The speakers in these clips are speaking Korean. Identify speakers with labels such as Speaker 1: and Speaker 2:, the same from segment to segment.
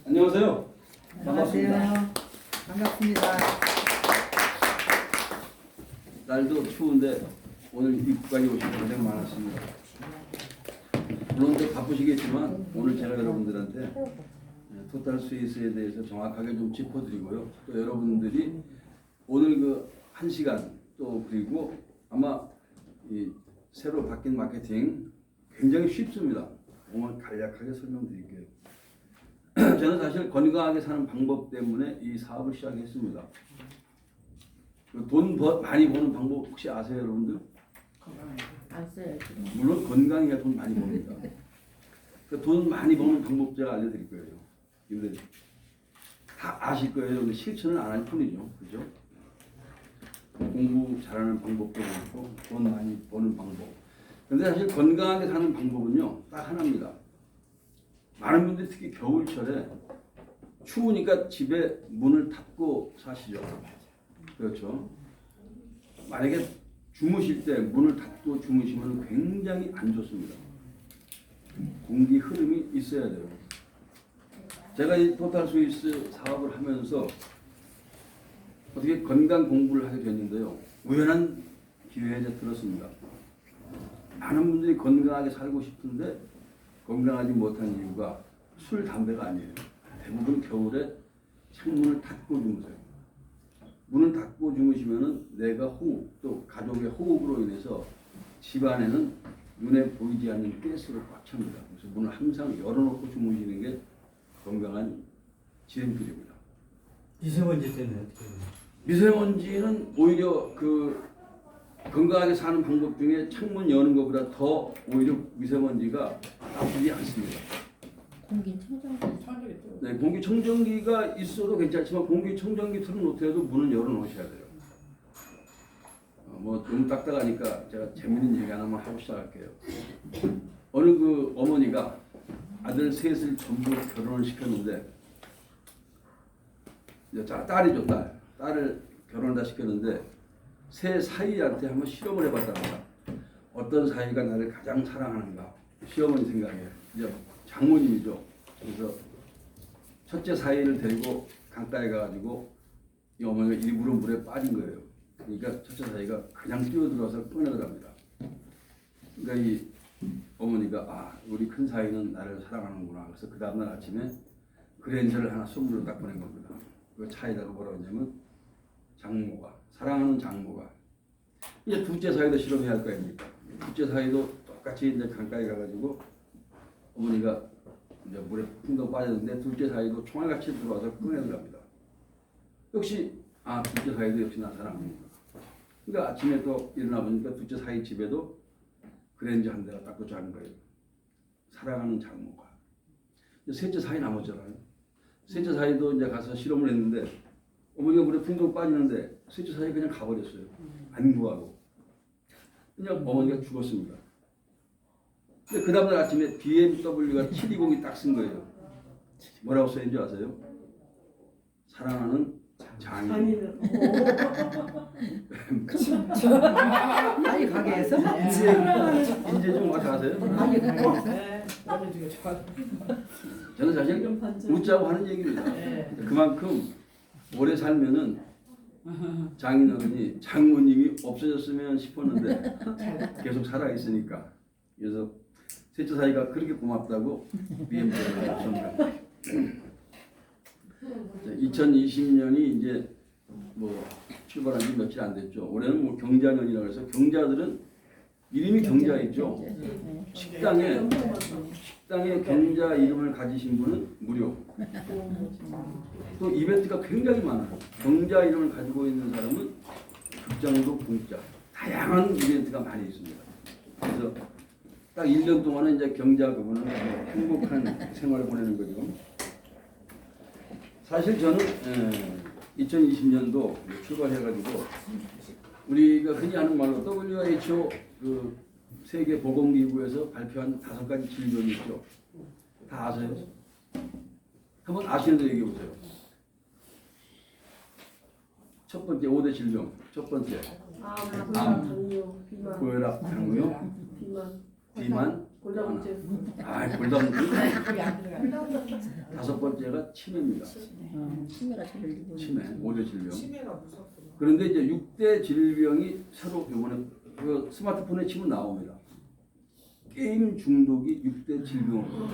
Speaker 1: 안녕하세요.
Speaker 2: 안녕하세요. 반갑습니다.
Speaker 1: 날도 추운데 오늘 입구까지 오신 고생 많았습니다. 물론 좀 바쁘시겠지만 오늘 제가 여러분들한테 토탈 스위스에 대해서 정확하게 좀 짚어드리고요. 또 여러분들이 오늘 그 1시간 또 그리고 아마 이 새로 바뀐 마케팅 굉장히 쉽습니다. 오늘 간략하게 설명드릴게요. 저는 사실 건강하게 사는 방법 때문에 이 사업을 시작했습니다. 돈 많이 버는 방법 혹시 아세요, 여러분들?
Speaker 3: 안 써요.
Speaker 1: 물론 건강해야 돈 많이 버니까. 돈 많이 버는 방법 제가 알려드릴 거예요. 근데 다 아실 거예요. 근데 실천을 안 할 뿐이죠, 그죠? 공부 잘하는 방법도 그렇고 돈 많이 버는 방법. 근데 사실 건강하게 사는 방법은요, 딱 하나입니다. 많은 분들이 특히 겨울철에 추우니까 집에 문을 닫고 사시죠. 그렇죠. 만약에 주무실 때 문을 닫고 주무시면 굉장히 안 좋습니다. 공기 흐름이 있어야 돼요. 제가 이 토탈 스위스 사업을 하면서 어떻게 건강 공부를 하게 됐는데요. 우연한 기회에 들었습니다. 많은 분들이 건강하게 살고 싶은데 건강하지 못한 이유가 술, 담배가 아니에요. 대부분 겨울에 창문을 닫고 주무세요. 문을 닫고 주무시면은 내가 호흡, 또 가족의 호흡으로 인해서 집안에는 눈에 보이지 않는 가스로 꽉 찹니다. 그래서 문을 항상 열어놓고 주무시는 게 건강한 지름길입니다.
Speaker 4: 미세먼지 때문에 어떻게 해요?
Speaker 1: 미세먼지는 오히려 그 건강하게 사는 방법 중에 창문 여는 것보다 더 오히려 미세먼지가 나쁘지 않습니다.
Speaker 3: 공기청정기.
Speaker 1: 네, 공기청정기가 있어도 괜찮지만 공기청정기 틀어놓더라도 문은 열어놓으셔야 돼요. 뭐 좀 딱딱하니까 제가 재밌는 얘기 하나만 하고 시작할게요. 어느 그 어머니가 아들 셋을 전부 결혼을 시켰는데 딸이죠, 딸을 결혼을 다 시켰는데 세 사이한테 한번 실험을 해봤답니다. 어떤 사이가 나를 가장 사랑하는가? 시어머니 생각에 이제 장모님이죠. 그래서 첫째 사이를 데리고 강가에 가가지고 이 어머니가 일부러 물에 빠진 거예요. 그러니까 첫째 사이가 그냥 뛰어들어서 꺼내더랍니다. 그러니까 이 어머니가 우리 큰 사이는 나를 사랑하는구나. 그래서 그 다음날 아침에 그랜저를 하나 선물로 딱 보낸 겁니다. 그 차에다가 뭐라고 했냐면 장모가 사랑하는 장모가 이제 둘째 사이도 실험해야 할 거 아닙니까? 둘째 사이도 똑같이 이제 강가에 가가지고 어머니가 이제 물에 풍덩 빠졌는데 둘째 사이도 총알같이 들어와서 꺼내더랍니다. 역시 둘째 사이도 역시 나 사랑합니다. 그러니까 아침에 또 일어나 보니까 둘째 사이 집에도 그랜저 한 대가 딱 꽂혀있는 거예요. 사랑하는 장모가. 셋째 사이 남았잖아요. 셋째 사이도 이제 가서 실험을 했는데 어머니가 물에 풍덩 빠지는데 셋째 사이 그냥 가버렸어요. 안 구하고. 그냥 어머니가 죽었습니다. 근데 그 다음날 아침에 BMW가 720이 딱 쓴 거예요. 뭐라고 써있는지 아세요? 사랑하는 장인.
Speaker 2: 빨리 가게에서?
Speaker 1: 이제 좀 와서 아세요?
Speaker 2: 빨리 가게에서?
Speaker 1: 저는 사실 웃자고 하는 얘기입니다. 그만큼 오래 살면은 장인어른이 장모님이 없어졌으면 싶었는데 계속 살아 있으니까. 그래서 셋째 사이가 그렇게 고맙다고 BMW를 선물합니다. 2020년이 이제 뭐 출발한 지 며칠 안 됐죠. 올해는 뭐 경자년이라고 해서 경자들은 이름이 경자 있죠. 식당에 경자 이름을 가지신 분은 무료. 또 이벤트가 굉장히 많아요. 경자 이름을 가지고 있는 사람은 극장도 공짜. 다양한 이벤트가 많이 있습니다. 그래서 딱 1년 동안은 이제 경자 그분은 행복한 생활을 보내는 거죠. 사실 저는 2020년도 출발해가지고 우리가 흔히 하는 말로 WHO 그 세계 보건기구에서 발표한 5가지 질병이 있죠. 다 아세요? 한번 아시는데 얘기해 보세요. 첫 번째 5대 질병. 첫 번째 암, 고혈압, 당뇨, 비만,
Speaker 3: 골다공증.
Speaker 1: 골다공증.
Speaker 3: 그게 안 들어가.
Speaker 1: 5번째가 치매입니다.
Speaker 3: 치매가 제일 일본.
Speaker 1: 치매, 5대 질병.
Speaker 5: 치매가 무섭구나.
Speaker 1: 그런데 이제 6대 질병이 새로 이번에 그 스마트폰에 치면 나옵니다. 게임 중독이 6대 질병으로.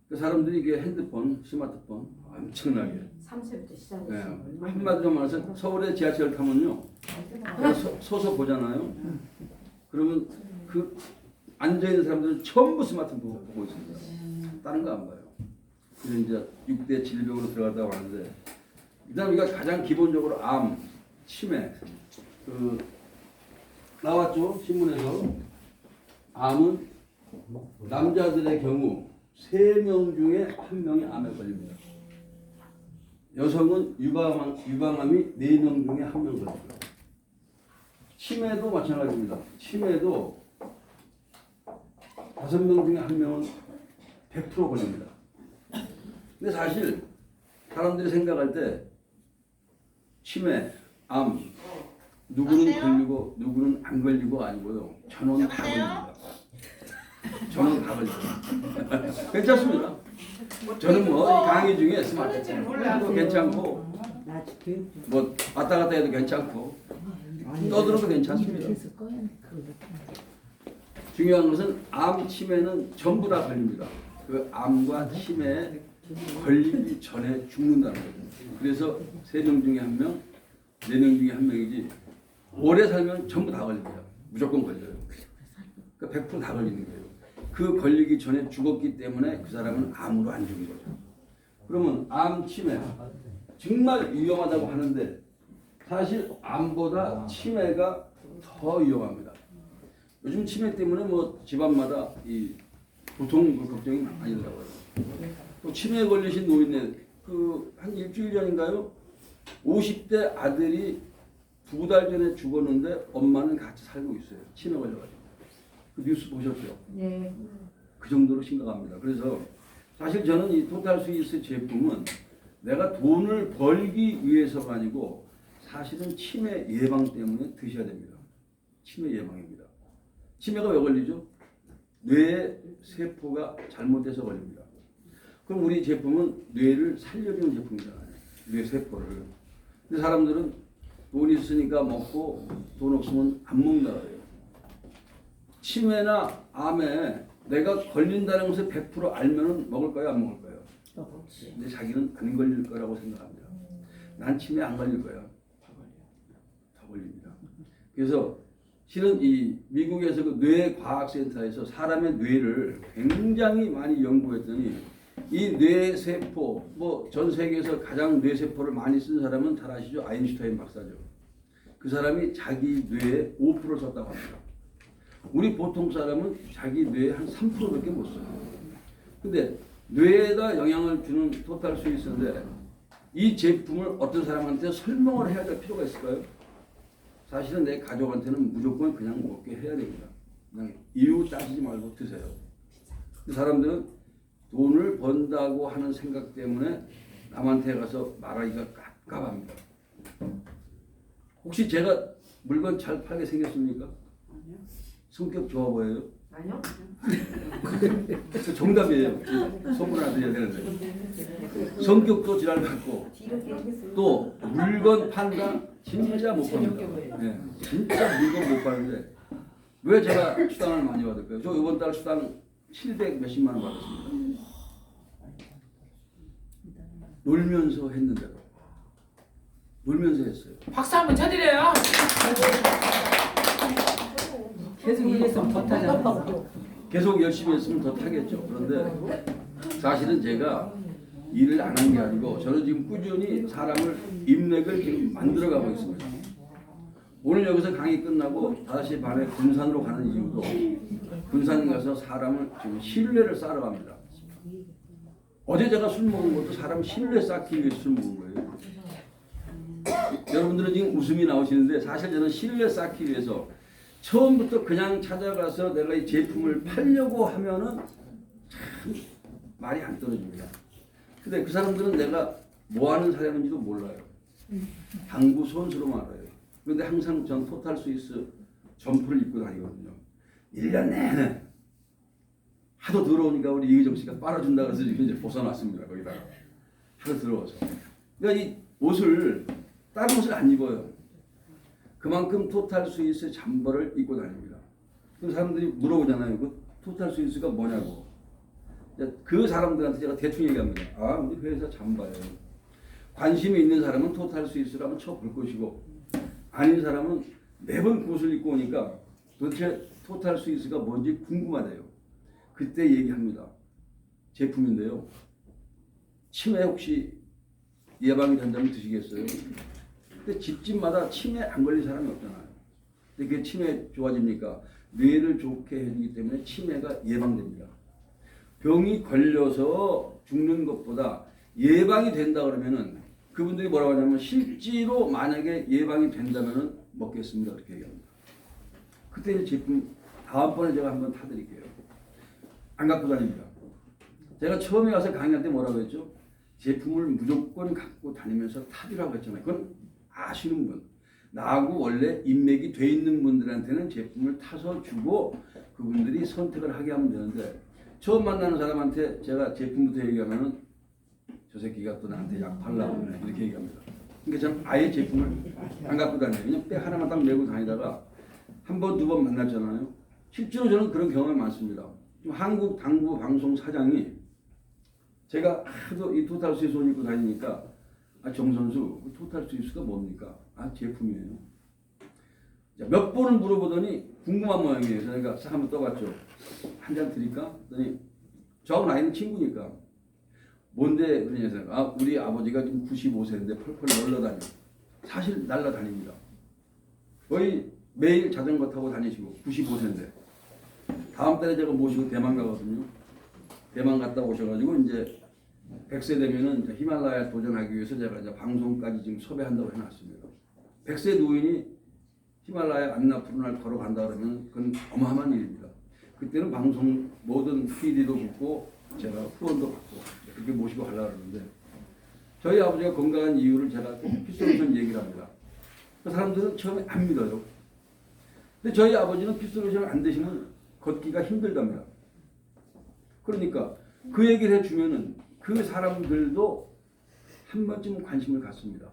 Speaker 1: 그 사람들이 이게 핸드폰, 스마트폰 엄청나게.
Speaker 3: 3세부터
Speaker 1: 네.
Speaker 3: 시작했어요.
Speaker 1: 한마디로 말해서 서울에 지하철 타면요. 내가 서서 보잖아요. 그러면 그 앉아있는 사람들은 전부 스마트폰 보고 있습니다. 다른 거 안 봐요. 그래서 이제 6대 질병으로 들어갔다고 하는데 일단 우리가 가장 기본적으로 암, 치매 그 나왔죠 신문에서. 암은 남자들의 경우 3명 중에 1명이 암에 걸립니다. 여성은 유방암이 4명 중에 1명 걸립니다. 치매도 마찬가지입니다. 치매도 5명 중에 1명은 100% 걸립니다. 근데 사실 사람들이 생각할 때 치매, 암 누구는 걸리고 누구는 안 걸리고 아니고요. 저는 다 걸립니다. 저는 다 걸려요. 괜찮습니다. 저는 뭐 강의 중에 스마트폰도 괜찮고
Speaker 2: 나 교육
Speaker 1: 뭐 왔다 갔다 해도 괜찮고 떠들어도 괜찮습니다.
Speaker 3: 있을 거야.
Speaker 1: 중요한 것은 암, 치매는 전부 다 걸립니다. 그 암과 치매에 걸리기 전에 죽는다는 거죠. 그래서 3명 중에 1명, 4명 중에 1명이지 오래 살면 전부 다 걸립니다. 무조건 걸려요. 그러니까 100%다 걸리는 거예요. 그 걸리기 전에 죽었기 때문에 그 사람은 암으로 안 죽은 거죠. 그러면 암, 치매 정말 위험하다고 하는데 사실 암보다 치매가 더 위험합니다. 요즘 치매 때문에 뭐 집안마다 이 보통 그 걱정이 많이더라고요. 또 치매에 걸리신 노인네 그 한 일주일 전인가요? 50대 아들이 2달 전에 죽었는데 엄마는 같이 살고 있어요. 치매 걸려가지고. 그 뉴스 보셨죠?
Speaker 3: 네.
Speaker 1: 그 정도로 심각합니다. 그래서 사실 저는 이 토탈 스위스 제품은 내가 돈을 벌기 위해서가 아니고 사실은 치매 예방 때문에 드셔야 됩니다. 치매 예방입니다. 치매가 왜 걸리죠? 뇌 세포가 잘못돼서 걸립니다. 그럼 우리 제품은 뇌를 살려주는 제품이잖아요. 뇌 세포를. 근데 사람들은 돈 있으니까 먹고 돈 없으면 안 먹는다 그래요. 치매나 암에 내가 걸린다는 것을 100% 알면은 먹을까요? 안 먹을까요? 근데 자기는 안 걸릴 거라고 생각합니다. 난 치매 안 걸릴 거야. 다 걸립니다. 그래서 실은 이 미국에서 그 뇌과학센터에서 사람의 뇌를 굉장히 많이 연구했더니 이 뇌세포 뭐 전 세계에서 가장 뇌세포를 많이 쓴 사람은 잘 아시죠? 아인슈타인 박사죠. 그 사람이 자기 뇌에 5%를 썼다고 합니다. 우리 보통 사람은 자기 뇌에 한 3%밖에 못 써요. 근데 뇌에다 영향을 주는 토탈 스위스인데 이 제품을 어떤 사람한테 설명을 해야 될 필요가 있을까요? 사실은 내 가족한테는 무조건 그냥 먹게 해야 됩니다. 그냥 이유 따지지 말고 드세요. 그 사람들은 돈을 번다고 하는 생각 때문에 남한테 가서 말하기가 깝깝합니다. 혹시 제가 물건 잘 팔게 생겼습니까?
Speaker 5: 아니요.
Speaker 1: 성격 좋아 보여요?
Speaker 3: 아니요.
Speaker 1: 그 정답이에요. 소문 안 드려야 되는데. 성격도 지랄 받고 또 물건 판다 진짜 못 팝니다. 네, 진짜 물건 못 파는데 왜 제가 수당을 많이 받을까요? 저 이번 달 수당 700 몇십만 원 받았습니다. 놀면서 했는데도 놀면서 했어요.
Speaker 5: 박수 한번 쳐드려요.
Speaker 2: 계속 일했으면 더 타잖아.
Speaker 1: 계속 열심히 했으면 더 타겠죠. 그런데 사실은 제가 일을 안 한 게 아니고 저는 지금 꾸준히 사람을 인맥을 지금 만들어가고 있습니다. 오늘 여기서 강의 끝나고 5시 반에 군산으로 가는 이유도 군산 가서 사람을 지금 신뢰를 쌓으러 갑니다. 어제 제가 술 먹은 것도 사람 신뢰 쌓기 위해서 술 먹은 거예요. 여러분들은 지금 웃음이 나오시는데 사실 저는 신뢰 쌓기 위해서 처음부터 그냥 찾아가서 내가 이 제품을 팔려고 하면은 참 말이 안 떨어집니다. 근데 그 사람들은 내가 뭐 하는 사람인지도 몰라요. 당구 선수로만 알아요. 그런데 항상 전 토탈 스위스 점프를 입고 다니거든요. 1년 내내 하도 더러우니까 우리 이의정 씨가 빨아준다 그래서 지금 이제 벗어났습니다. 거기다가 하도 더러워서. 그러니까 이 옷을 다른 옷을 안 입어요. 그만큼 토탈 스위스 잠바를 입고 다닙니다. 그럼 사람들이 물어보잖아요. 그 토탈 스위스가 뭐냐고. 그 사람들한테 제가 대충 얘기합니다. 아, 우리 회사 잠바예요. 관심이 있는 사람은 토탈 스위스를 한번 쳐볼 것이고, 아닌 사람은 매번 그 옷을 입고 오니까 도대체 토탈 스위스가 뭔지 궁금하대요. 그때 얘기합니다. 제품인데요. 치매 혹시 예방이 된다면 드시겠어요? 근데 집집마다 치매 안 걸린 사람이 없잖아요. 근데 그게 치매 좋아집니까? 뇌를 좋게 해주기 때문에 치매가 예방됩니다. 병이 걸려서 죽는 것보다 예방이 된다 그러면은 그분들이 뭐라고 하냐면 실제로 만약에 예방이 된다면은 먹겠습니다. 그렇게 얘기합니다. 그때 이제 제품 다음번에 제가 한번 타드릴게요. 안 갖고 다닙니다. 제가 처음에 가서 강의할 때 뭐라고 했죠? 제품을 무조건 갖고 다니면서 타주라고 했잖아요. 그건 아시는 분. 나하고 원래 인맥이 돼 있는 분들한테는 제품을 타서 주고 그분들이 선택을 하게 하면 되는데 처음 만나는 사람한테 제가 제품부터 얘기하면은 저 새끼가 또 나한테 약 팔라고 그러네. 이렇게 얘기합니다. 그러니까 저는 아예 제품을 안 갖고 다녀요. 그냥 백 하나만 딱 메고 다니다가 한 번, 두 번 만났잖아요. 실제로 저는 그런 경험이 많습니다. 한국 당구 방송 사장이 제가 하도 이 토탈 스위스 옷 입고 다니니까 정 선수 토탈 스위스가 뭡니까? 제품이에요. 몇 번을 물어보더니 궁금한 모양이에요. 그러니까 싹 한번 떠봤죠. 한 잔 드릴까? 그랬더니 저하고 나이는 친구니까 뭔데 그러냐니까 우리 아버지가 지금 95세인데 펄펄 놀러다녀. 사실 날라다닙니다. 거의 매일 자전거 타고 다니시고 95세인데 다음 달에 제가 모시고 대만 가거든요. 대만 갔다 오셔가지고 이제 100세 되면은 이제 히말라야 도전하기 위해서 제가 이제 방송까지 지금 섭외한다고 해놨습니다. 100세 노인이 히말라야 안나푸르나를 걸어간다 그러면 그건 어마어마한 일입니다. 그때는 방송 모든 PD도 붙고 제가 후원도 받고 그렇게 모시고 가려고 그러는데 저희 아버지가 건강한 이유를 제가 피솔루션 얘기를 합니다. 그 사람들은 처음에 안 믿어요. 근데 저희 아버지는 피솔루션을 안 드시면 걷기가 힘들답니다. 그러니까 그 얘기를 해주면은 그 사람들도 한 번쯤 관심을 갖습니다.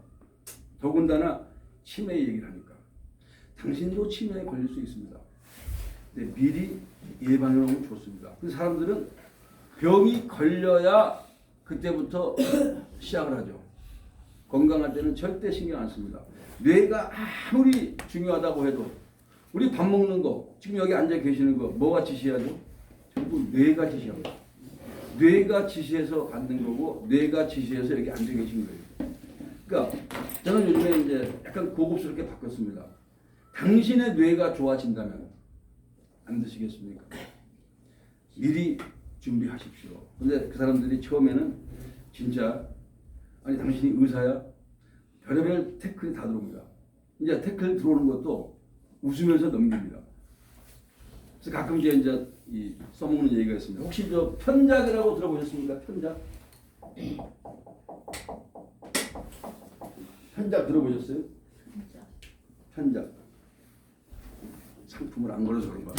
Speaker 1: 더군다나 치매 얘기를 하니까. 당신도 치매에 걸릴 수 있습니다. 근데 미리 예방해 놓으면 좋습니다. 그 사람들은 병이 걸려야 그때부터 시작을 하죠. 건강할 때는 절대 신경 안 씁니다. 뇌가 아무리 중요하다고 해도 우리 밥 먹는 거, 지금 여기 앉아 계시는 거 뭐가 지시하죠? 전부 뇌가 지시합니다. 뇌가 지시해서 받는 거고 뇌가 지시해서 여기 앉아 계신 거예요. 그러니까 저는 요즘에 이제 약간 고급스럽게 바꿨습니다. 당신의 뇌가 좋아진다면 안 드시겠습니까? 미리 준비하십시오. 근데 그 사람들이 처음에는 진짜 아니 당신이 의사야? 별의별 태클이 다 들어옵니다. 이제 태클 들어오는 것도 웃으면서 넘깁니다. 그래서 가끔 이제 이 써먹는 얘기가 있습니다. 혹시 저 편작이라고 들어보셨습니까? 편작? 편작 들어보셨어요? 편작. 상품을 안 걸어서 그런 거야.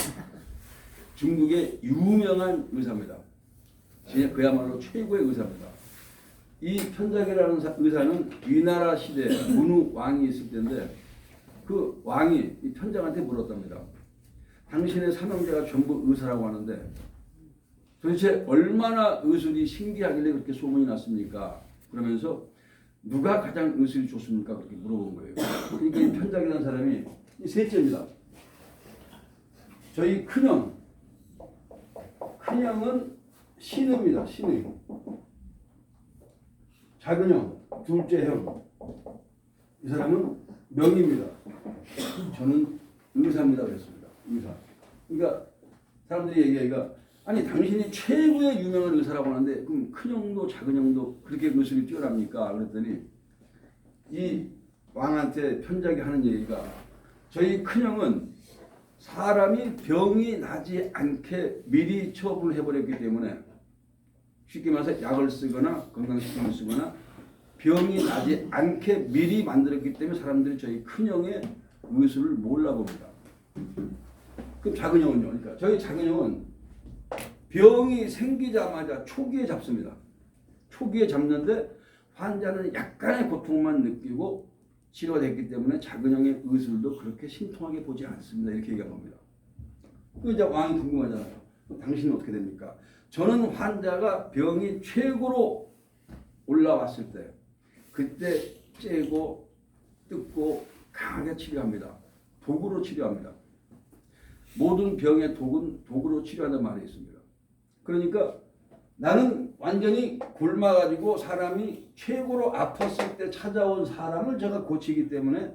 Speaker 1: 중국의 유명한 의사입니다. 진짜 그야말로 최고의 의사입니다. 이 편작이라는 의사는 위나라 시대 문우 왕이 있을 때인데 그 왕이 이 편작한테 물었답니다. 당신의 삼형제가 전부 의사라고 하는데 도대체 얼마나 의술이 신기하길래 그렇게 소문이 났습니까? 그러면서 누가 가장 의술이 좋습니까? 그렇게 물어본 거예요. 그러니까 이 편작이라는 사람이 이 셋째입니다. 저희 큰형은 신우입니다. 신우. 작은 형, 둘째 형. 이 사람은 명입니다. 저는 의사입니다. 그랬습니다. 의사. 그러니까 사람들이 얘기하기가 아니 당신이 최고의 유명한 의사라고 하는데 그럼 큰형도 작은형도 그렇게 의술이 뛰어납니까? 그랬더니 이 왕한테 편작이 하는 얘기가 저희 큰형은 사람이 병이 나지 않게 미리 처분을 해버렸기 때문에 쉽게 말해서 약을 쓰거나 건강식품을 쓰거나 병이 나지 않게 미리 만들었기 때문에 사람들이 저희 큰형의 의술을 몰라봅니다. 그럼 작은 형은요? 그러니까 저희 작은 형은 병이 생기자마자 초기에 잡습니다. 초기에 잡는데 환자는 약간의 고통만 느끼고 치료가 됐기 때문에 작은 형의 의술도 그렇게 심통하게 보지 않습니다. 이렇게 얘기한 겁니다. 그 이제 왕이 궁금하잖아요. 당신은 어떻게 됩니까? 저는 환자가 병이 최고로 올라왔을 때 그때 째고 뜯고 강하게 치료합니다. 도구로 치료합니다. 모든 병의 독은 도구로 치료한다는 말이 있습니다. 그러니까 나는 완전히 굶어가지고 사람이 최고로 아팠을 때 찾아온 사람을 제가 고치기 때문에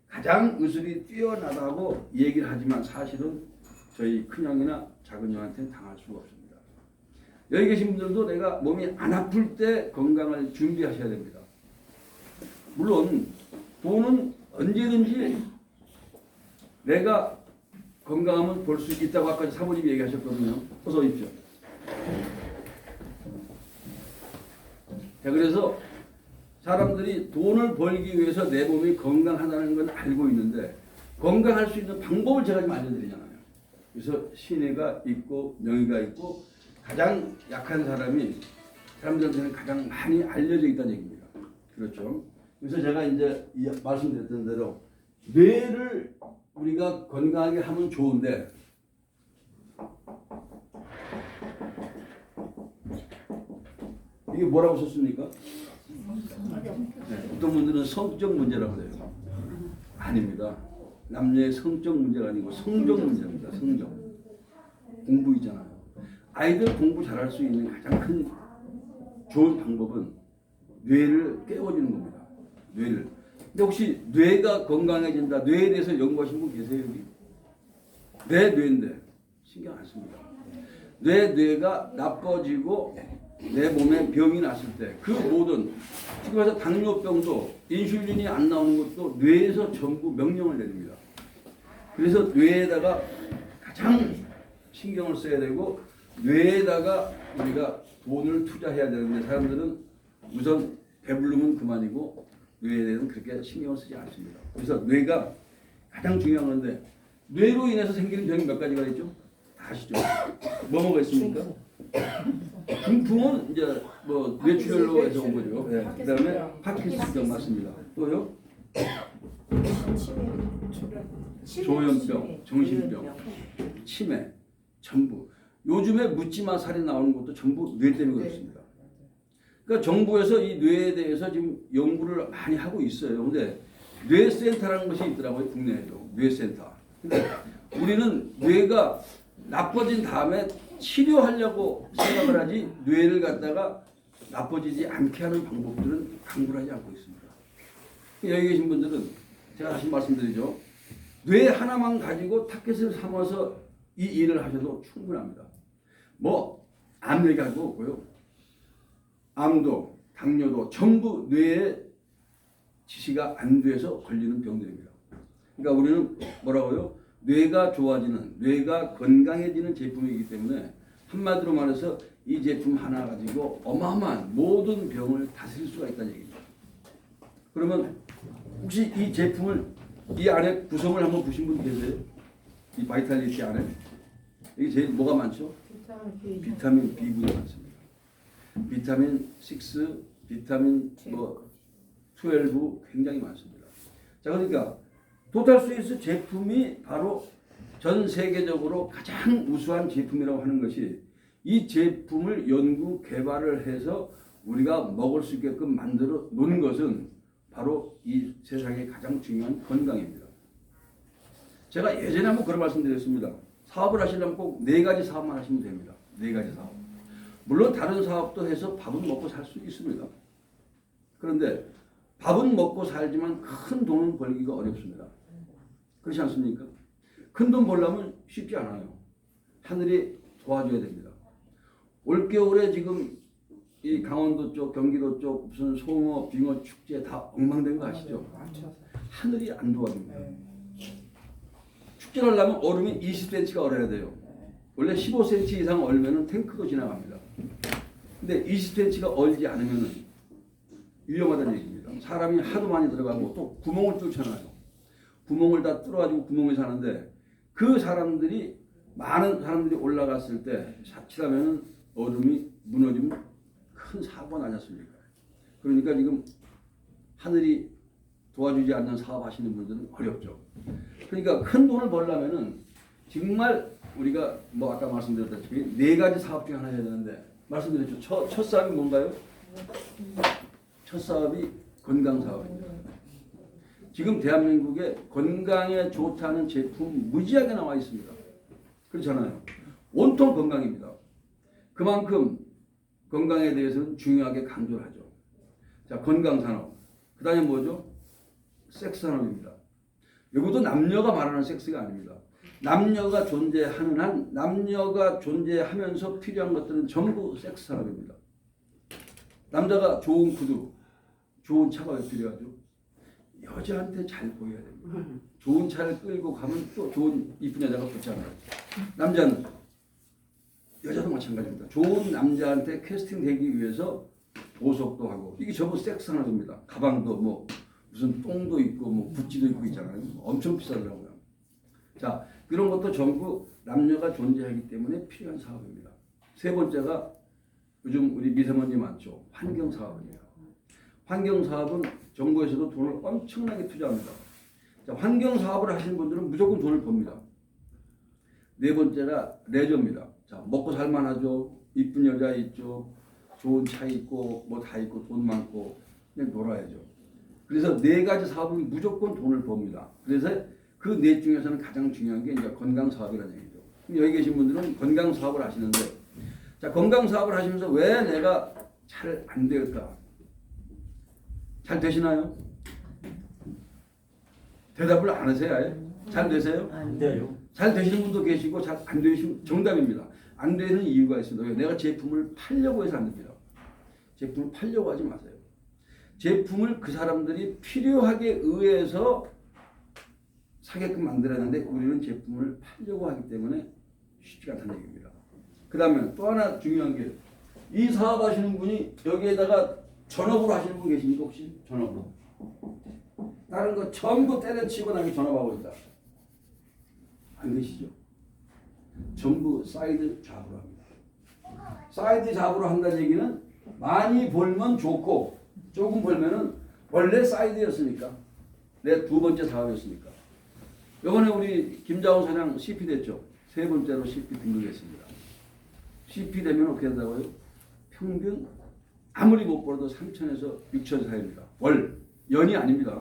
Speaker 1: 가장 의술이 뛰어나다고 얘기를 하지만 사실은 저희 큰형이나 작은형한테는 당할 수가 없습니다. 여기 계신 분들도 내가 몸이 안 아플 때 건강을 준비하셔야 됩니다. 물론 돈은 언제든지 내가 건강하면 벌 수 있다고 아까 사모님이 얘기하셨거든요. 어서 오십시오. 자, 그래서 사람들이 돈을 벌기 위해서 내 몸이 건강하다는 건 알고 있는데 건강할 수 있는 방법을 제가 좀 알려드리잖아요. 그래서 신의가 있고 명의가 있고 가장 약한 사람이 사람들한테는 가장 많이 알려져 있다는 얘기입니다. 그렇죠. 그래서 제가 이제 말씀드렸던 대로 뇌를 우리가 건강하게 하면 좋은데 이게 뭐라고 썼습니까? 네, 어떤 분들은 성적 문제라고 해요. 아닙니다. 남녀의 성적 문제가 아니고 성적 문제입니다. 성적. 공부 있잖아요. 아이들 공부 잘할 수 있는 가장 큰 좋은 방법은 뇌를 깨워주는 겁니다. 뇌를. 근데 혹시 뇌가 건강해진다, 뇌에 대해서 연구하신 분 계세요, 여기? 내 뇌인데 신경 안 씁니다. 뇌가 나빠지고 내 몸에 병이 났을 때 그 모든 지금 해서 당뇨병도 인슐린이 안 나오는 것도 뇌에서 전부 명령을 내립니다. 그래서 뇌에다가 가장 신경을 써야 되고 뇌에다가 우리가 돈을 투자해야 되는데 사람들은 우선 배부르면 그만이고 뇌에 대해서는 그렇게 신경을 쓰지 않습니다. 그래서 뇌가 가장 중요한 건데 뇌로 인해서 생기는 병이 몇 가지가 있죠? 다 아시죠? 뭐가 있습니까? 중풍은 이제 뭐 뇌출혈로 해서 온 거죠. 네. 그다음에 파킨슨병 맞습니다. 또요? 조현병, 정신병, 치매, 전부. 요즘에 묻지마 살이 나오는 것도 전부 뇌 때문에 그렇습니다. 그러니까 정부에서 이 뇌에 대해서 지금 연구를 많이 하고 있어요. 근데 뇌센터라는 것이 있더라고요. 국내에도 뇌센터. 근데 우리는 뇌가 나빠진 다음에 치료하려고 생각을 하지 뇌를 갖다가 나빠지지 않게 하는 방법들은 강구를 하지 않고 있습니다. 여기 계신 분들은 제가 다시 말씀드리죠. 뇌 하나만 가지고 타켓을 삼아서 이 일을 하셔도 충분합니다. 뭐 암 얘기할 거 없고요. 암도 당뇨도 전부 뇌에 지시가 안 돼서 걸리는 병들입니다. 그러니까 우리는 뭐라고요? 뇌가 좋아지는, 뇌가 건강해지는 제품이기 때문에 한마디로 말해서 이 제품 하나 가지고 어마어마한 모든 병을 다스릴 수가 있다는 얘기죠. 그러면 혹시 이 제품을 이 안에 구성을 한번 보신 분 계세요? 이 바이탈리티 안에 여기 제일 뭐가 많죠? 비타민 B군이 많습니다. 비타민 6, 비타민 뭐 12 굉장히 많습니다. 자, 그러니까 토탈 스위스 제품이 바로 전 세계적으로 가장 우수한 제품이라고 하는 것이 이 제품을 연구 개발을 해서 우리가 먹을 수 있게끔 만들어 놓은 것은 바로 이 세상의 가장 중요한 건강입니다. 제가 예전에 한번 그런 말씀드렸습니다. 사업을 하시려면 꼭 4가지 사업만 하시면 됩니다. 4가지 사업. 물론 다른 사업도 해서 밥은 먹고 살 수 있습니다. 그런데 밥은 먹고 살지만 큰 돈은 벌기가 어렵습니다. 그렇지 않습니까? 큰 돈 벌려면 쉽지 않아요. 하늘이 도와줘야 됩니다. 올겨울에 지금 이 강원도 쪽, 경기도 쪽 무슨 송어, 빙어 축제 다 엉망된 거 아시죠? 하늘이 안 도와줍니다. 축제를 하려면 얼음이 20cm가 얼어야 돼요. 원래 15cm 이상 얼면은 탱크도 지나갑니다. 근데 20cm가 얼지 않으면은 위험하다는 얘기입니다. 사람이 하도 많이 들어가고 또 구멍을 뚫잖아요. 구멍을 다 뚫어가지고 구멍에 사는데 그 사람들이 많은 사람들이 올라갔을 때 자칫하면 얼음이 무너지면 큰 사고가 나지 않습니까? 그러니까 지금 하늘이 도와주지 않는 사업하시는 분들은 어렵죠. 그러니까 큰 돈을 벌려면은 정말 우리가 뭐 아까 말씀드렸다시피 네 가지 사업 중에 하나 해야 되는데 말씀드렸죠. 첫 사업이 뭔가요? 첫 사업이 건강 사업입니다. 지금 대한민국에 건강에 좋다는 제품 무지하게 나와 있습니다. 그렇잖아요. 온통 건강입니다. 그만큼 건강에 대해서는 중요하게 강조를 하죠. 자, 건강 산업. 그 다음에 뭐죠? 섹스 산업입니다. 이것도 남녀가 말하는 섹스가 아닙니다. 남녀가 존재하는 한 남녀가 존재하면서 필요한 것들은 전부 섹스 산업입니다. 남자가 좋은 구두, 좋은 차가 왜 필요하죠? 여자한테 잘 보여야 됩니다. 좋은 차를 끌고 가면 또 좋은 이쁜 여자가 붙잖아요. 남자는 여자도 마찬가지입니다. 좋은 남자한테 캐스팅 되기 위해서 보석도 하고 이게 전부 섹스 산업입니다. 가방도 뭐 무슨 똥도 있고 뭐 구찌도 있고 있잖아요. 엄청 비싸더라고요. 자, 그런 것도 전부 남녀가 존재하기 때문에 필요한 사업입니다. 세 번째가 요즘 우리 미세먼지 많죠. 환경 사업이에요. 환경 사업은 정부에서도 돈을 엄청나게 투자합니다. 자, 환경 사업을 하시는 분들은 무조건 돈을 법니다. 네 번째가 레저입니다. 자, 먹고 살만하죠. 이쁜 여자 있죠. 좋은 차 있고 뭐 다 있고 돈 많고 그냥 놀아야죠. 그래서 네 가지 사업은 무조건 돈을 법니다. 그래서 그 넷 중에서는 가장 중요한 게 이제 건강 사업이라는 얘기죠. 여기 계신 분들은 건강 사업을 하시는데, 자, 건강 사업을 하시면서 왜 내가 잘 안 될까? 잘 되시나요? 대답을 안 하세요, 아예? 잘 되세요?
Speaker 4: 안 돼요.
Speaker 1: 잘 되시는 분도 계시고 잘 안 되시는 정답입니다. 안 되는 이유가 있습니다. 왜? 내가 제품을 팔려고 해서 안 됩니다. 제품을 팔려고 하지 마세요. 제품을 그 사람들이 필요하게 의해서 사게끔 만들었는데 우리는 제품을 팔려고 하기 때문에 쉽지 않다는 얘기입니다. 그 다음에 또 하나 중요한 게 이 사업하시는 분이 여기에다가 전업으로 하시는 분 계십니까 혹시? 전업으로. 다른 거 전부 때려치고 나게 전업하고 있다. 안 계시죠? 전부 사이드 잡으로 합니다. 사이드 잡으로 한다는 얘기는 많이 벌면 좋고 조금 벌면은 원래 사이드였으니까 내 두 번째 사업이었으니까. 이번에 우리 김자원 사장 CP 됐죠. 세 번째로 CP 등극했습니다. CP 되면 어떻게 한다고요? 평균 아무리 못 벌어도 3천에서 6천 사이입니다. 월, 연이 아닙니다.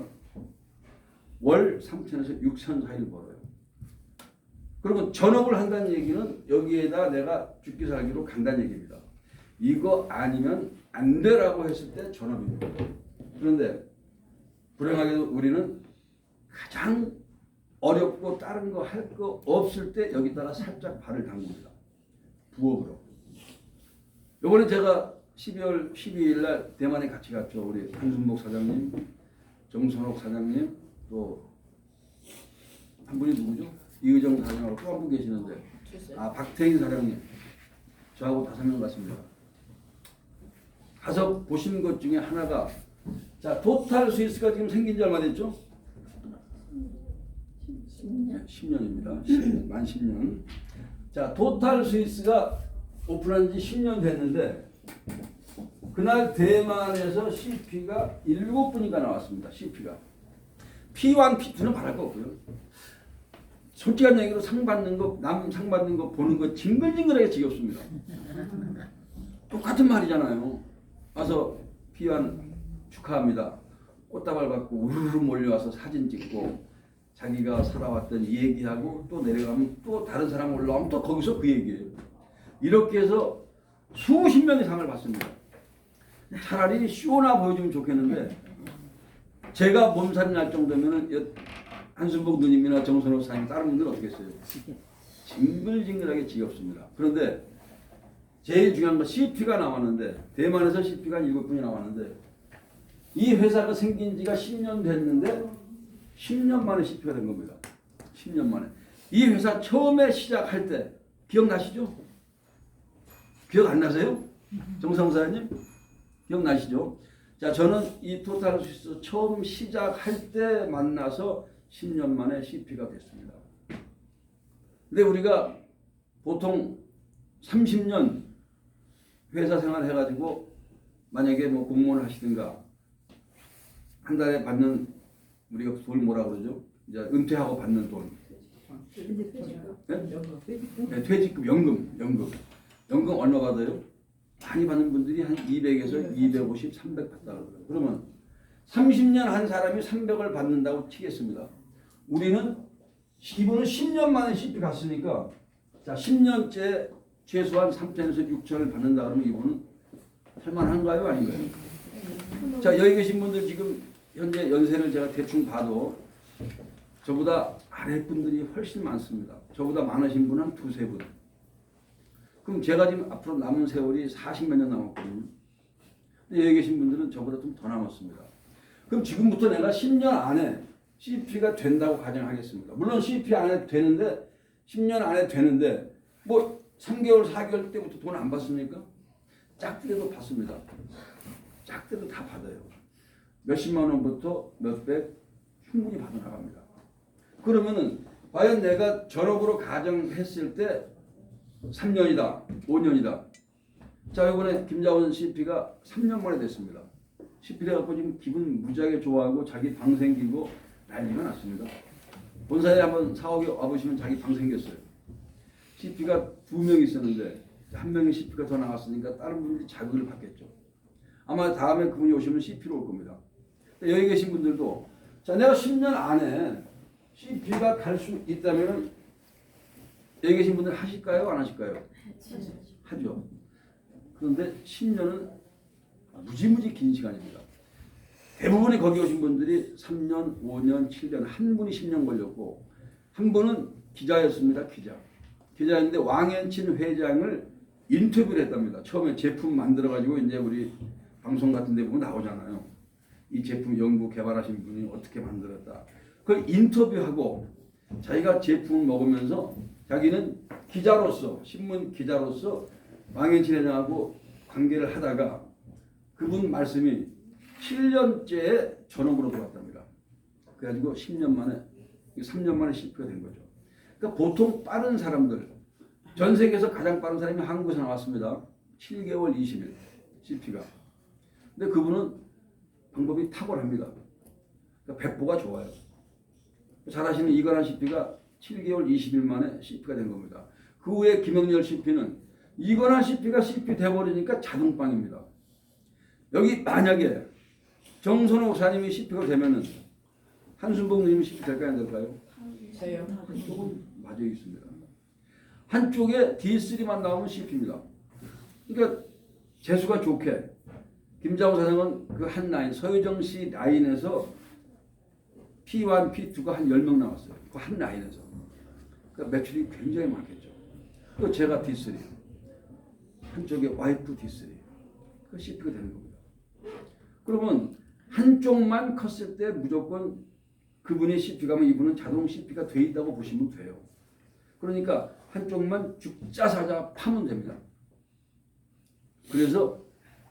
Speaker 1: 월 3천에서 6천 사이를 벌어요. 그리고 전업을 한다는 얘기는 여기에다 내가 죽기 살기로 간다는 얘기입니다. 이거 아니면 안 되라고 했을 때 전업입니다. 그런데 불행하게도 우리는 가장 어렵고 다른 거 할 거 없을 때 여기다가 살짝 발을 담깁니다. 부업으로. 이번에 제가 12월 12일 날 대만에 같이 갔죠. 우리 한순복 사장님, 정선옥 사장님, 또 한 분이 누구죠? 이의정 사장하고 또 한 분 계시는데, 박태인 사장님, 저하고 5명 갔습니다. 가서 보신 것 중에 하나가, 자, 토탈 스위스가 지금 생긴 지 얼마 됐죠? 10년입니다. 10년, 만 10년. 자, 토탈 스위스가 오픈한 지 10년 됐는데 그날 대만에서 CP가 7분인가 나왔습니다. CP가. P1, P2는 말할 거 없고요. 솔직한 얘기로 상 받는 거, 남 상 받는 거 보는 거 징글징글하게 지겹습니다. 똑같은 말이잖아요. 와서 P1 축하합니다. 꽃다발 받고 우르르 몰려와서 사진 찍고 자기가 살아왔던 얘기하고 또 내려가면 또 다른 사람 올라오면 또 거기서 그 얘기예요. 이렇게 해서 수십 명의 상을 받습니다. 차라리 쇼나 보여주면 좋겠는데 제가 몸살이 날 정도면은 한순복 누님이나 정선호 사장님 다른 분들은 어떻게 했어요? 징글징글하게 지겹습니다. 그런데 제일 중요한 건 CP가 나왔는데 대만에서 CP가 7분이 나왔는데 이 회사가 생긴 지가 10년 됐는데 10년 만에 CP가 된 겁니다. 10년 만에. 이 회사 처음에 시작할 때 기억나시죠? 기억 안 나세요? 정성 사장님? 기억나시죠? 자, 저는 이 토탈 스위스 처음 시작할 때 만나서 10년 만에 CP가 됐습니다. 근데 우리가 보통 30년 회사 생활 해가지고 만약에 뭐 공무원을 하시든가 한 달에 받는 우리가 돈 뭐라 그러죠? 이제 은퇴하고 받는 돈. 네, 퇴직금, 연금 얼마 받아요? 많이 받는 분들이 한 200에서 250, 300 받다 그러더라고요. 그러면 30년 한 사람이 300을 받는다고 치겠습니다. 이분은 10년 만에 CP 갔으니까 자 10년째 최소한 3천에서 6천을 받는다 그러면 이분은 할만한가요? 아닌가요? 자 여기 계신 분들 지금 현재 연세를 제가 대충 봐도 저보다 아랫분들이 훨씬 많습니다. 저보다 많으신 분은 한 두세 분. 그럼 제가 지금 앞으로 남은 세월이 40몇 년 남았거든요. 근데 여기 계신 분들은 저보다 좀 더 남았습니다. 그럼 지금부터 내가 10년 안에 CP가 된다고 가정하겠습니다. 물론 CP 안에 되는데 10년 안에 되는데 뭐 3개월, 4개월 때부터 돈 안 받습니까? 짝들도 받습니다. 짝들도 다 받아요. 몇십만 원부터 몇백 충분히 받아나갑니다. 그러면은 과연 내가 전업으로 가정했을 때 3년이다, 5년이다. 자 이번에 김자원 CP가 3년 만에 됐습니다. CP 돼갖고 지금 기분 무지하게 좋아하고 자기 방 생기고 난리가 났습니다. 본사에 한번 사옥에 와보시면 자기 방 생겼어요. CP가 2명 있었는데 한 명이 CP가 더 나왔으니까 다른 분들이 자극을 받겠죠. 아마 다음에 그분이 오시면 CP로 올 겁니다. 여기 계신 분들도 자 내가 10년 안에 CP가 갈 수 있다면 여기 계신 분들 하실까요? 안 하실까요? 하죠. 그런데 10년은 무지무지 긴 시간입니다. 대부분이 거기 오신 분들이 3년, 5년, 7년 한 분이 10년 걸렸고 한 분은 기자였습니다. 기자였는데 왕현친 회장을 인터뷰를 했답니다. 처음에 제품 만들어가지고 이제 우리 방송 같은 데 보면 나오잖아요. 이 제품 연구 개발하신 분이 어떻게 만들었다. 그걸 인터뷰하고 자기가 제품을 먹으면서 자기는 기자로서 신문 기자로서 왕현친 회장하고 관계를 하다가 그분 말씀이 7년째에 전업으로 들어왔답니다. 그래가지고 10년 만에 3년 만에 CP가 된 거죠. 그러니까 보통 빠른 사람들 전 세계에서 가장 빠른 사람이 한국에서 나왔습니다. 7개월 20일 CP가. 근데 그분은 방법이 탁월합니다. 그러니까 배포가 좋아요. 잘하시는 이관한 CP가 7개월 20일 만에 CP가 된 겁니다. 그 후에 김영렬 CP는 이관한 CP가 CP 돼버리니까 자동빵입니다. 여기 만약에 정선호 목사님이 CP가 되면은 한순봉 님이 CP 될까요? 안 될까요?
Speaker 5: 저요.
Speaker 1: 조금 맞아 있습니다. 한쪽에 D3만 나오면 CP입니다. 그러니까 재수가 좋게 김자호 사장은 그 한 라인 서유정 씨 라인에서 P1, P2가 한 10명 나왔어요. 그 한 라인에서. 그러니까 매출이 굉장히 많겠죠. 또 제가 D3. 한쪽에 와이프 D3. 그 CP가 되는 겁니다. 그러면 한쪽만 컸을 때 무조건 그분이 CP 가면 이분은 자동 CP가 돼 있다고 보시면 돼요. 그러니까 한쪽만 죽자사자 파면 됩니다. 그래서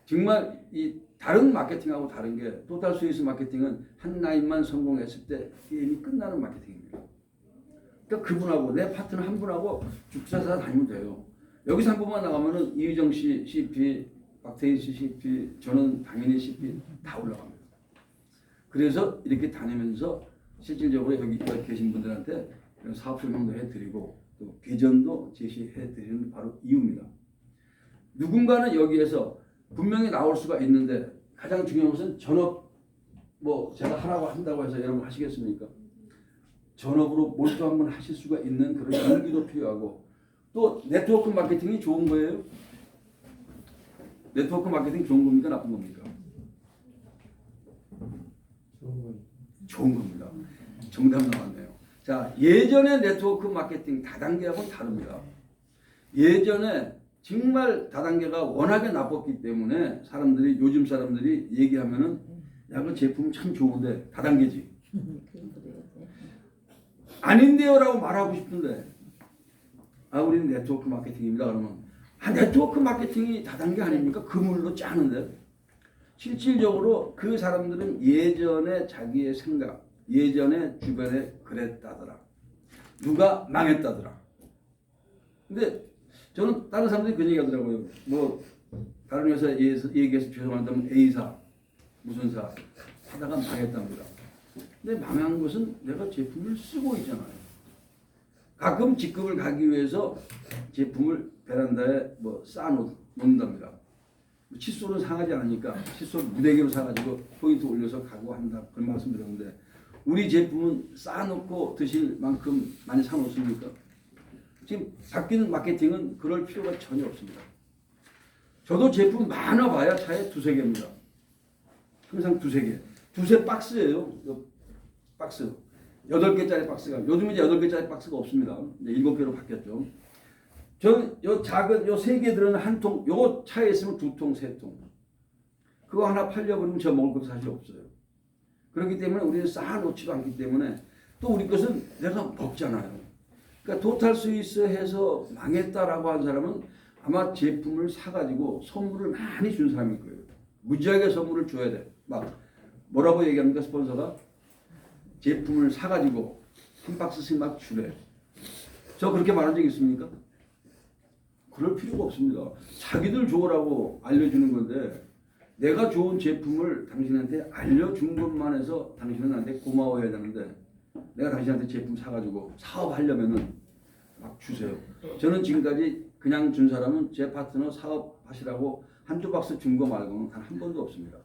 Speaker 1: 정말 이 다른 마케팅하고 다른 게 토탈 스위스 마케팅은 한 라인만 성공했을 때 게임이 끝나는 마케팅입니다. 그러니까 그분하고 내 파트너 한 분하고 죽자사자 다니면 돼요. 여기서 한 분만 나가면은 이휘정 씨 CP, 박태희 씨 CP, 저는 당연히 CP 다 올라갑니다. 그래서 이렇게 다니면서 실질적으로 여기 계신 분들한테 사업 설명도 해드리고 또 비전도 제시해드리는 바로 이유입니다. 누군가는 여기에서 분명히 나올 수가 있는데 가장 중요한 것은 전업 뭐 제가 하라고 한다고 해서 여러분 하시겠습니까? 전업으로 몰두 한번 하실 수가 있는 그런 용기도 필요하고 또 네트워크 마케팅이 좋은 거예요? 네트워크 마케팅 좋은 겁니까? 나쁜 겁니까? 좋은 겁니다. 정답 나왔네요. 자, 예전의 네트워크 마케팅 다단계하고는 다릅니다. 예전에 정말 다단계가 워낙에 나빴기 때문에 사람들이 요즘 사람들이 얘기하면은 야, 그 제품 참 좋은데 다단계지. 아닌데요라고 말하고 싶은데 아 우리는 네트워크 마케팅입니다. 그러면 아 네트워크 마케팅이 다단계 아닙니까? 그물로 짜는데 실질적으로 그 사람들은 예전에 자기의 생각 예전에 주변에 그랬다더라. 누가 망했다더라. 근데 저는 다른 사람들이 그런 얘기 하더라고요. 뭐 다른 회사에 얘기해서 죄송하다면 A사 무슨 사 하다가 망했답니다. 근데 망한 것은 내가 제품을 쓰고 있잖아요. 가끔 직급을 가기 위해서 제품을 베란다에 뭐 쌓아놓는답니다. 칫솔은 상하지 않으니까 칫솔 무대기로 사가지고 포인트 올려서 가고 한다 그런 말씀 드렸는데 우리 제품은 쌓아놓고 드실 만큼 많이 사놓습니까? 지금 바뀌는 마케팅은 그럴 필요가 전혀 없습니다. 저도 제품 많아봐야 차에 두세 개입니다. 항상 두세 개. 두세 박스예요. 박스. 8개짜리 박스가. 요즘 이제 8개짜리 박스가 없습니다. 이제 7개로 바뀌었죠. 저는 요 작은 요 3개 들어있는 한 통, 요거 차에 있으면 2통, 3통. 그거 하나 팔려버리면 저 먹을 것도 사실 없어요. 그렇기 때문에 우리는 쌓아놓지도 않기 때문에 또 우리 것은 내가 먹잖아요. 그러니까 토탈 스위스 해서 망했다라고 한 사람은 아마 제품을 사가지고 선물을 많이 준 사람일 거예요. 무지하게 선물을 줘야 돼. 막 뭐라고 얘기합니까 스폰서가? 제품을 사가지고 한 박스씩 막 주래. 저 그렇게 말한 적 있습니까? 그럴 필요가 없습니다. 자기들 좋으라고 알려주는 건데 내가 좋은 제품을 당신한테 알려준 것만 해서 당신은 나한테 고마워해야 되는데 내가 당신한테 제품 사가지고 사업하려면은 막 주세요. 저는 지금까지 그냥 준 사람은 제 파트너 사업하시라고 한두 박스 준 거 말고는 단 한 번도 없습니다.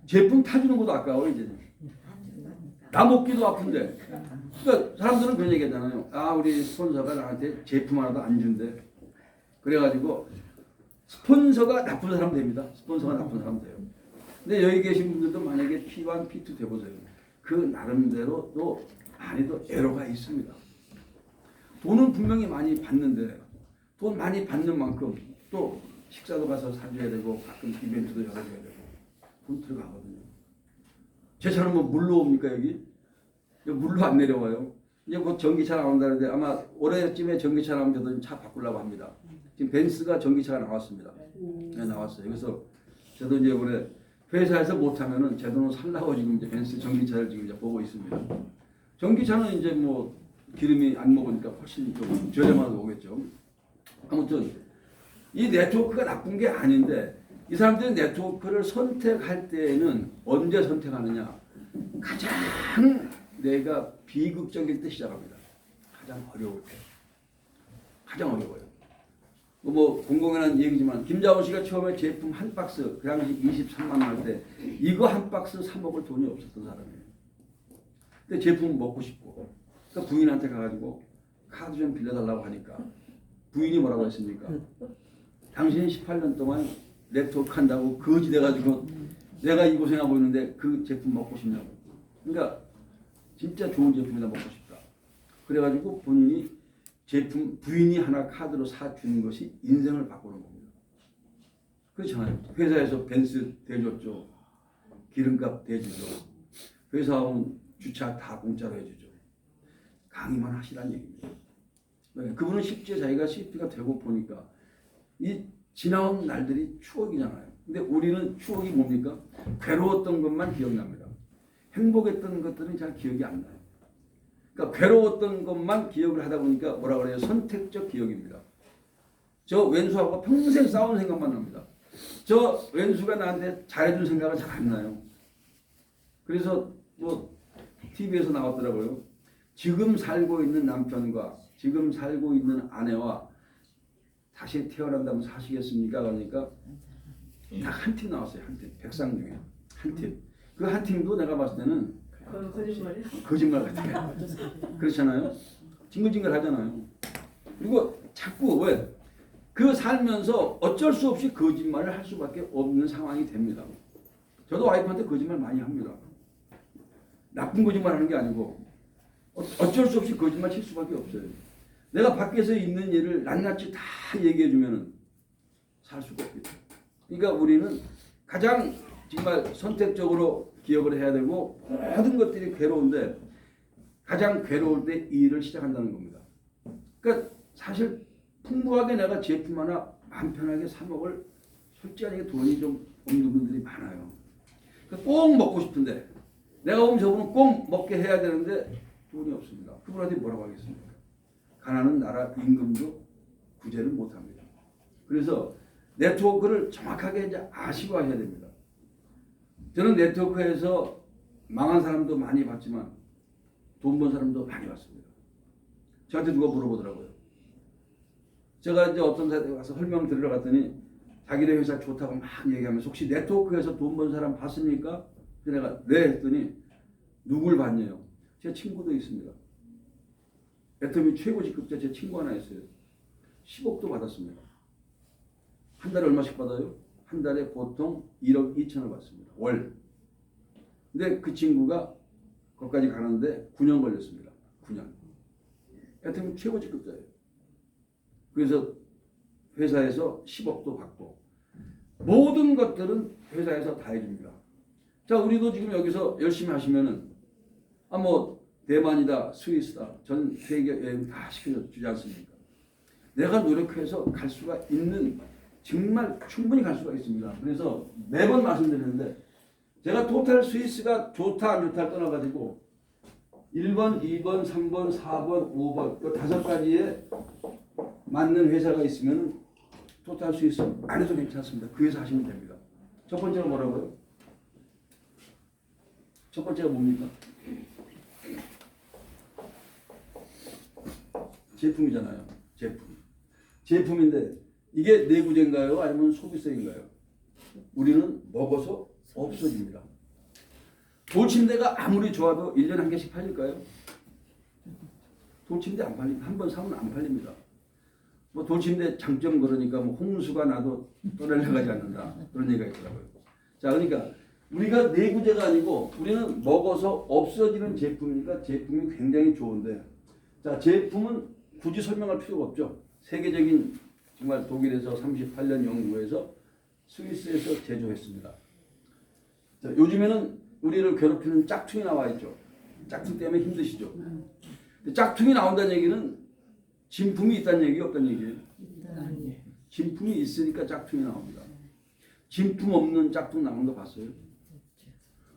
Speaker 1: 제품 타주는 것도 아까워요 이제. 나 먹기도 아픈데. 그러니까 사람들은 그런 얘기하잖아요. 아 우리 스폰서가 나한테 제품 하나도 안 준대. 그래가지고 스폰서가 나쁜 사람 됩니다. 스폰서가 나쁜 사람 돼요. 근데 여기 계신 분들도 만약에 P1, P2 돼보세요. 그 나름대로 또 많이도 애로가 있습니다. 돈은 분명히 많이 받는데 돈 많이 받는 만큼 또 식사도 가서 사줘야 되고 가끔 이벤트도 열어줘야 되고 돈 들어가거든요. 제 차는 뭐 물로 옵니까 여기? 물로 안 내려와요. 이제 곧 전기차 나온다는데 아마 올해쯤에 전기차 나오면 저도 차 바꾸려고 합니다. 지금 벤츠가 전기차가 나왔습니다. 네, 나왔어요. 그래서 저도 이제 올해 회사에서 못하면은 제 돈으로 살라고 지금 이제 벤츠 전기차를 지금 이제 보고 있습니다. 전기차는 이제 뭐 기름이 안 먹으니까 훨씬 좀 저렴하게 오겠죠. 아무튼 이 네트워크가 나쁜 게 아닌데 이 사람들이 네트워크를 선택할 때에는 언제 선택하느냐? 가장 내가 비극적일 때 시작합니다. 가장 어려울 때. 가장 어려워요. 뭐 공공연한 얘기지만 김자원 씨가 처음에 제품 한 박스 그 당시 23만 원 할 때 이거 한 박스 사 먹을 돈이 없었던 사람이에요. 근데 제품 먹고 싶고 그러니까 부인한테 가가지고 카드 좀 빌려달라고 하니까 부인이 뭐라고 했습니까? 당신이 18년 동안 네트워크 한다고 거지 돼가지고 내가 이 고생하고 있는데 그 제품 먹고 싶냐고. 그러니까 진짜 좋은 제품이다 먹고 싶다. 그래가지고 본인이 제품 부인이 하나 카드로 사주는 것이 인생을 바꾸는 겁니다. 그렇잖아요. 회사에서 벤츠 대줬죠. 기름값 대주죠. 회사 오면 주차 다 공짜로 해주죠. 강의만 하시라는 얘기입니다. 그분은 실제 자기가 CP가 되고 보니까 이 지나온 날들이 추억이잖아요. 근데 우리는 추억이 뭡니까? 괴로웠던 것만 기억납니다. 행복했던 것들은 잘 기억이 안 나요. 그러니까 괴로웠던 것만 기억을 하다 보니까 뭐라 그래요? 선택적 기억입니다. 저 왼수하고 평생 싸운 생각만 납니다. 저 왼수가 나한테 잘해준 생각은 잘 안 나요. 그래서 뭐 TV에서 나왔더라고요. 지금 살고 있는 남편과 지금 살고 있는 아내와 다시 태어난다면 사시겠습니까? 그러니까 딱 한 팀 나왔어요. 한 팀. 백상 중에 한 팀. 그 한 팀도 내가 봤을 때는 거짓말 같아요. 그렇잖아요. 징글징글 하잖아요. 그리고 자꾸 왜? 그 살면서 어쩔 수 없이 거짓말을 할 수밖에 없는 상황이 됩니다. 저도 와이프한테 거짓말 많이 합니다. 나쁜 거짓말 하는 게 아니고 어쩔 수 없이 거짓말 칠 수밖에 없어요. 내가 밖에서 있는 일을 낱낱이 다 얘기해 주면은 살 수가 없겠죠. 그러니까 우리는 가장 정말 선택적으로 기억을 해야 되고 모든 것들이 괴로운데 가장 괴로울 때 이 일을 시작한다는 겁니다. 그러니까 사실 풍부하게 내가 제품 하나 마음 편하게 사 먹을 솔직하게 돈이 좀 없는 분들이 많아요. 그러니까 꼭 먹고 싶은데 내가 보면 저분은 꼭 먹게 해야 되는데 돈이 없습니다. 그분한테 뭐라고 하겠습니까? 가난은 나라 임금도 구제를 못합니다. 그래서 네트워크를 정확하게 이제 아시고 해야 됩니다. 저는 네트워크에서 망한 사람도 많이 봤지만 돈 번 사람도 많이 봤습니다. 저한테 누가 물어보더라고요. 제가 이제 어떤 사람에 가서 설명 들으러 갔더니 자기네 회사 좋다고 막 얘기하면서 혹시 네트워크에서 돈 번 사람 봤습니까? 내가 네 했더니 누굴 봤냐요? 제 친구도 있습니다. 애터미 최고 직급자 제 친구 하나 있어요. 10억도 받았습니다. 한 달에 얼마씩 받아요? 한 달에 보통 1억 2천을 받습니다. 월. 근데 그 친구가 거기까지 가는데 9년 걸렸습니다. 9년. 애터미 최고 직급자예요. 그래서 회사에서 10억도 받고 모든 것들은 회사에서 다 해줍니다. 자, 우리도 지금 여기서 열심히 하시면은 뭐 대만이다, 스위스다, 전 세계 여행 다 시켜주지 않습니까? 내가 노력해서 갈 수가 있는 정말 충분히 갈 수가 있습니다. 그래서 매번 말씀드리는데 제가 토탈 스위스가 좋다 안 좋다를 떠나가지고 1번, 2번, 3번, 4번, 5번 그 5가지에 맞는 회사가 있으면 토탈 스위스 안 해도 괜찮습니다. 그 회사 하시면 됩니다. 첫 번째가 뭐라고요? 첫 번째가 뭡니까? 제품이잖아요. 제품인데 이게 내구재인가요? 아니면 소비세인가요? 우리는 먹어서 없어집니다. 돌침대가 아무리 좋아도 1년에 한 개씩 팔릴까요? 돌침대 안 팔립니다. 한 번 사면 안 팔립니다. 뭐 돌침대 장점 그러니까 뭐 홍수가 나도 떠내려가지 않는다. 그런 얘기가 있더라고요. 자, 그러니까 우리가 내구재가 아니고 우리는 먹어서 없어지는 제품이니까 제품이 굉장히 좋은데, 자, 제품은 굳이 설명할 필요가 없죠. 세계적인 정말 독일에서 38년 연구해서 스위스에서 제조했습니다. 자, 요즘에는 우리를 괴롭히는 짝퉁이 나와 있죠. 짝퉁 때문에 힘드시죠. 짝퉁이 나온다는 얘기는 진품이 있다는 얘기 없다는 얘기예요. 진품이 있으니까 짝퉁이 나옵니다. 진품 없는 짝퉁 나오는 거 봤어요?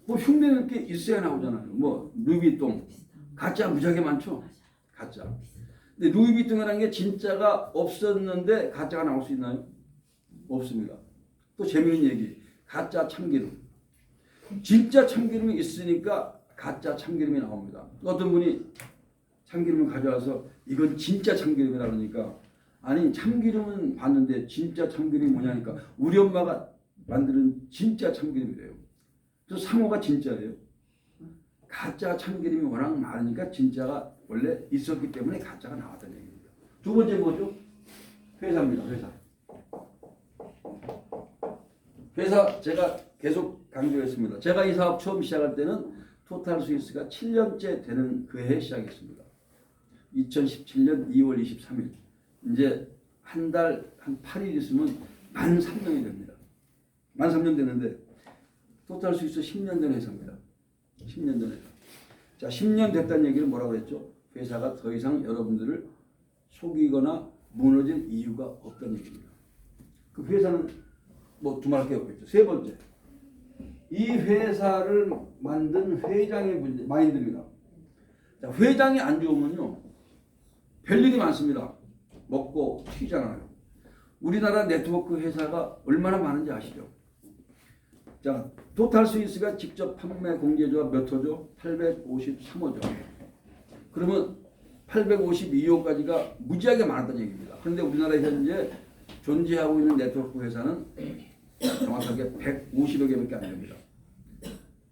Speaker 1: 뭐 흉내는 게 있어야 나오잖아요. 뭐 루이비통 가짜 무지하게 많죠. 가짜. 근데 루이비통이라는 게 진짜가 없었는데 가짜가 나올 수 있나요? 없습니다. 또 재미있는 얘기. 가짜 참기름. 진짜 참기름이 있으니까 가짜 참기름이 나옵니다. 어떤 분이 참기름을 가져와서 이건 진짜 참기름이라 그러니까, 아니 참기름은 봤는데 진짜 참기름이 뭐냐니까 우리 엄마가 만드는 진짜 참기름이래요. 그래서 상어가 진짜예요. 가짜 참기름이 워낙 많으니까 진짜가 원래 있었기 때문에 가짜가 나왔다는 얘기입니다. 두 번째 뭐죠? 회사입니다. 회사 제가 계속 강조했습니다. 제가 이 사업 처음 시작할 때는 토탈 스위스가 7년째 되는 그 해에 시작했습니다. 2017년 2월 23일. 이제 한 달 한 8일 있으면 만 3년이 됩니다. 만 3년 되는데 토탈 스위스 10년 된 회사입니다. 10년 된 회사. 자, 10년 됐다는 얘기는 뭐라고 했죠? 회사가 더 이상 여러분들을 속이거나 무너질 이유가 없다는 얘기입니다. 그 회사는 뭐 두말할 게 없겠죠. 세 번째, 이 회사를 만든 회장의 문제, 마인드입니다. 자, 회장이 안 좋으면요 별일이 많습니다. 먹고 튀잖아요. 우리나라 네트워크 회사가 얼마나 많은지 아시죠? 자, 토탈 스위스가 직접 판매 공제조가 몇 호죠? 853호죠. 그러면 852호까지가 무지하게 많았다는 얘기입니다. 그런데 우리나라에 현재 존재하고 있는 네트워크 회사는 정확하게 150여 개밖에 안 됩니다.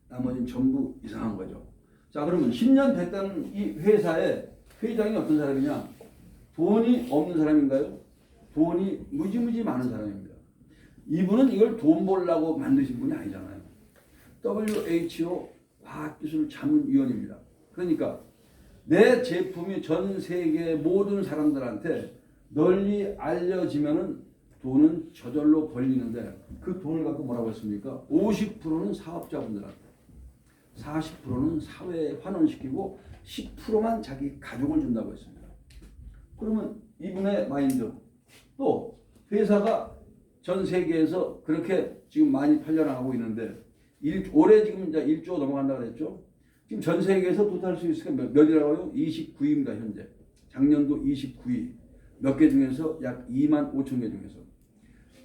Speaker 1: 나머지는 전부 이상한 거죠. 자, 그러면 10년 됐다는 이 회사의 회장이 어떤 사람이냐? 돈이 없는 사람인가요? 돈이 무지무지 많은 사람입니다. 이분은 이걸 돈 벌려고 만드신 분이 아니잖아요. WHO 과학기술자문위원입니다. 그러니까 내 제품이 전 세계 모든 사람들한테 널리 알려지면은 돈은 저절로 벌리는데 그 돈을 갖고 뭐라고 했습니까? 50%는 사업자분들한테, 40%는 사회에 환원시키고 10%만 자기 가족을 준다고 했습니다. 그러면 이분의 마인드, 또 회사가 전 세계에서 그렇게 지금 많이 팔려나가고 있는데 올해 지금 이제 1조 넘어간다고 그랬죠. 지금 전 세계에서 토탈 스위스가 몇이라고요? 29위입니다. 현재. 작년도 29위. 몇 개 중에서 약 2만 5천 개 중에서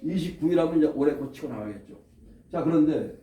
Speaker 1: 29이라면 이제 올해 곧 치고 나가겠죠. 자, 그런데